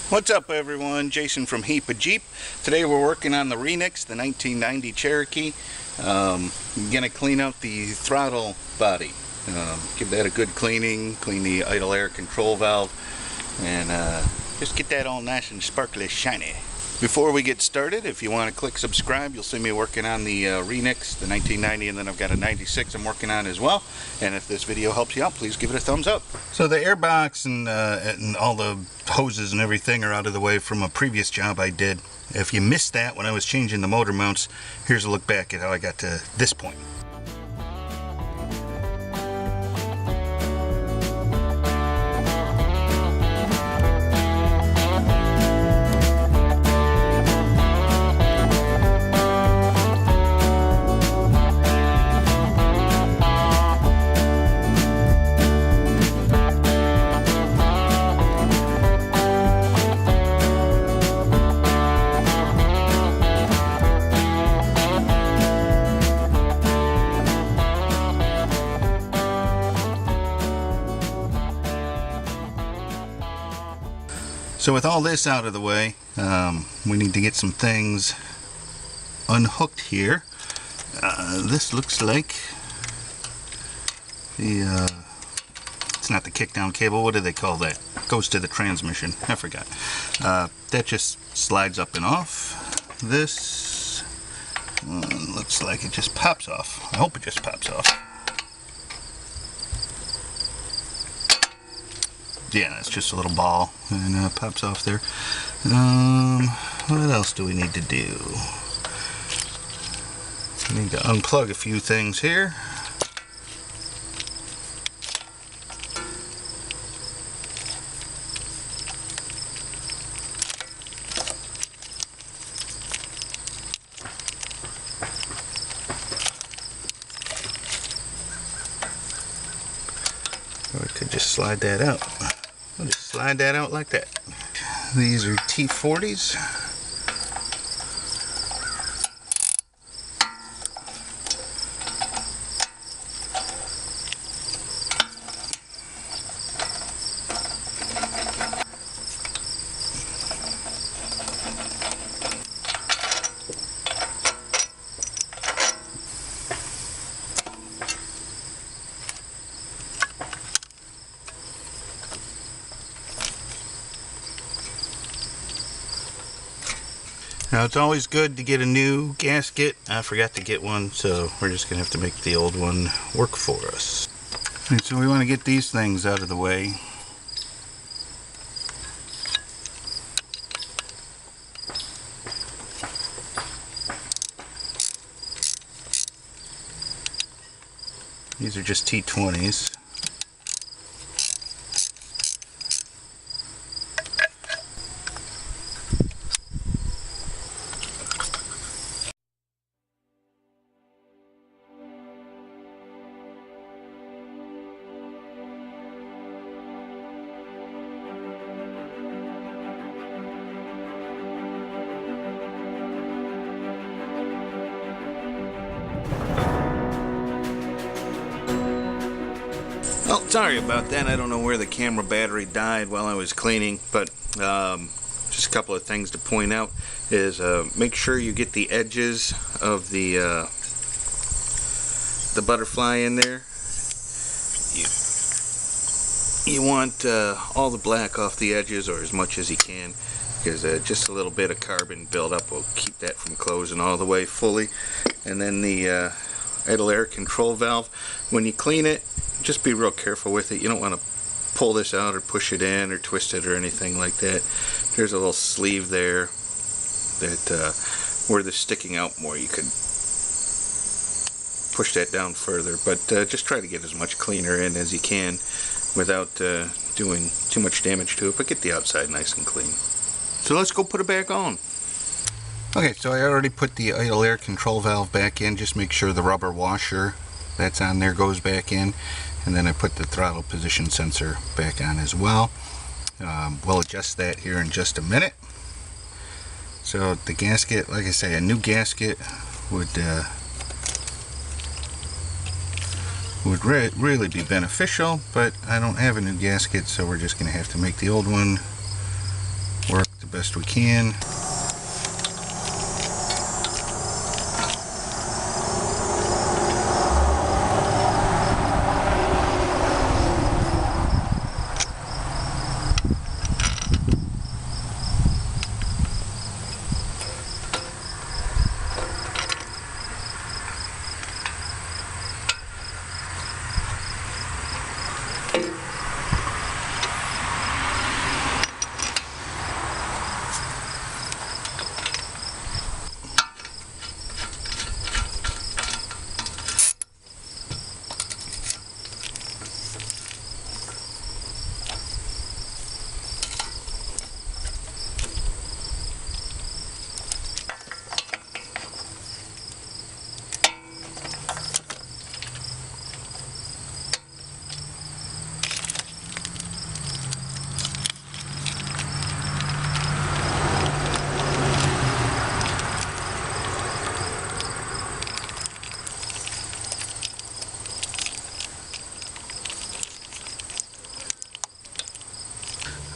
What's up everyone, Jason from Jeep. Today we're working on the Renix, the 1990 Cherokee. I'm going to clean out the throttle body. Give that a good cleaning, clean the idle air control valve, and just get that all nice and sparkly shiny. Before we get started, if you want to click subscribe, you'll see me working on the Renix, the 1990, and then I've got a 96 I'm working on as well. And if this video helps you out, please give it a thumbs up. So the air box and all the hoses and everything are out of the way from a previous job I did. If you missed that when I was changing the motor mounts, here's a look back at how I got to this point. So with all this out of the way, we need to get some things unhooked here. This looks like the, it's not the kickdown cable, what do they call that? Goes to the transmission, I forgot. That just slides up and off. This looks like it just pops off. I hope it just pops off. Yeah, it's just a little ball and pops off there. What else do we need to do? We need to unplug a few things here. Or we could just slide that out. We'll just slide that out like that. These are T40s. Now it's always good to get a new gasket. I forgot to get one, so we're just gonna have to make the old one work for us. And so we want to get these things out of the way. These are just T20s. Well, sorry about that. I don't know where the camera battery died while I was cleaning, but just a couple of things to point out is make sure you get the edges of the butterfly in there. You want all the black off the edges, or as much as you can, because just a little bit of carbon buildup will keep that from closing all the way fully. And then the idle air control valve, when you clean it, just be real careful with it. You don't want to pull this out or push it in or twist it or anything like that. There's a little sleeve there that where they're sticking out more, you could push that down further, but just try to get as much cleaner in as you can without doing too much damage to it, but get the outside nice and clean. So let's go put it back on. Okay, so I already put the idle air control valve back in. Just make sure the rubber washer that's on there goes back in, and then I put the throttle position sensor back on as well. We'll adjust that here in just a minute. So the gasket, like I say, a new gasket would really be beneficial, but I don't have a new gasket, so we're just going to have to make the old one work best we can.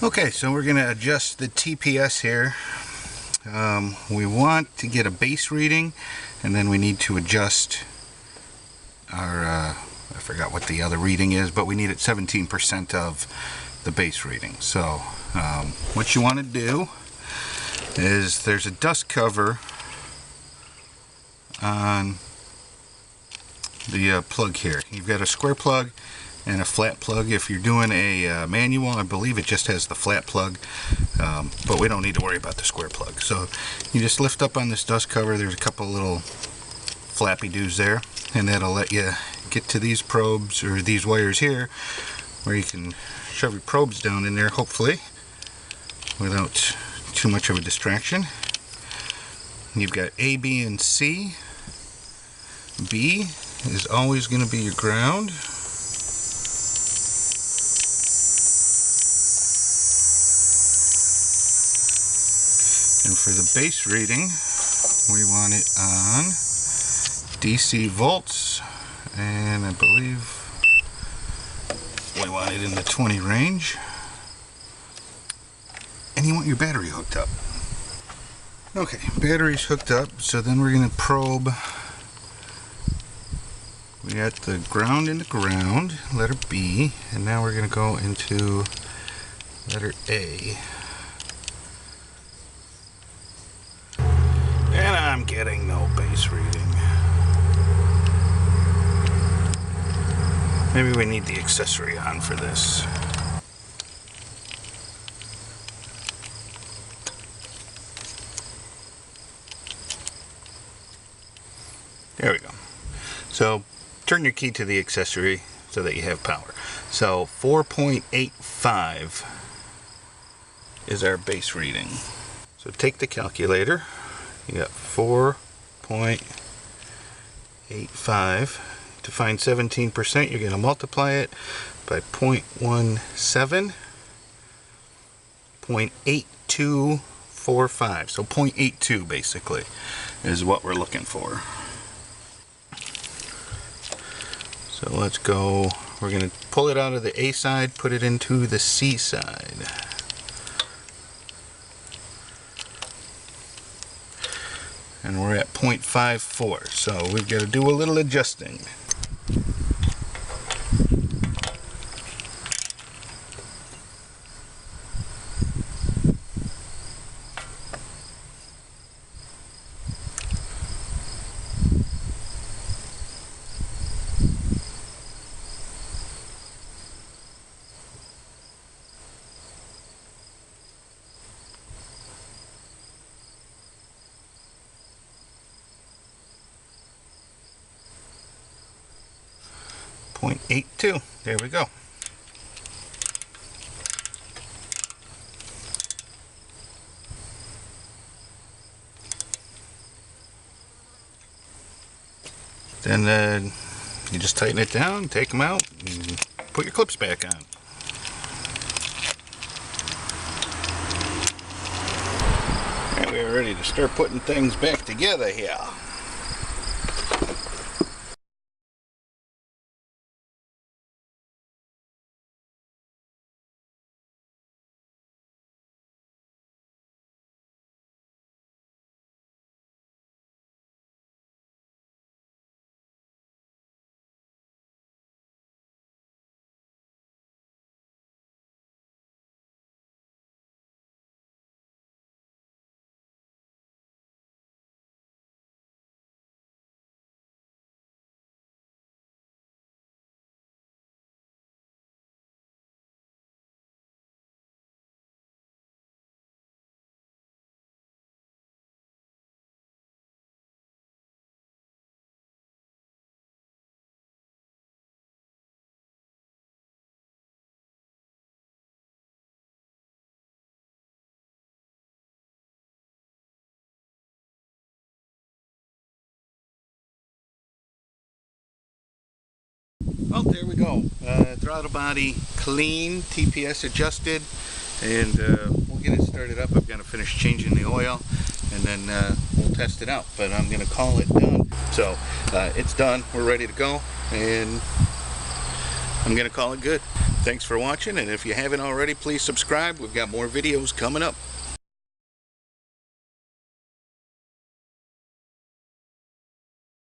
Okay, so we're going to adjust the TPS here. We want to get a base reading, and then we need to adjust our, I forgot what the other reading is, but we need it 17% of the base reading. So what you want to do is there's a dust cover on the plug here. You've got a square plug and a flat plug. If you're doing a manual, I believe it just has the flat plug, but we don't need to worry about the square plug. So you just lift up on this dust cover. There's a couple little flappy doos there, and that'll let you get to these probes, or these wires here, where you can shove your probes down in there, hopefully without too much of a distraction. You've got A, B, and C. B is always going to be your ground. And for the base reading, we want it on DC volts, and I believe we want it in the 20 range. And you want your battery hooked up. Okay, battery's hooked up, so then we're going to probe. We got the ground into ground, letter B, and now we're going to go into letter A. And I'm getting no base reading. Maybe we need the accessory on for this. There we go. So turn your key to the accessory so that you have power. So 4.85 is our base reading. So take the calculator. You got 4.85. To find 17%, you're going to multiply it by 0.17, 0.8245. So 0.82 basically is what we're looking for. So let's go. We're going to pull it out of the A side, put it into the C side. And we're at 0.54, so we've got to do a little adjusting. .82. There we go. Then you just tighten it down, take them out, and put your clips back on. And we're ready to start putting things back together here. Well, there we go. Throttle body clean, TPS adjusted, and we'll get it started up. I've got to finish changing the oil, and then we'll test it out. But I'm going to call it done. So it's done. We're ready to go, and I'm going to call it good. Thanks for watching, and if you haven't already, please subscribe. We've got more videos coming up.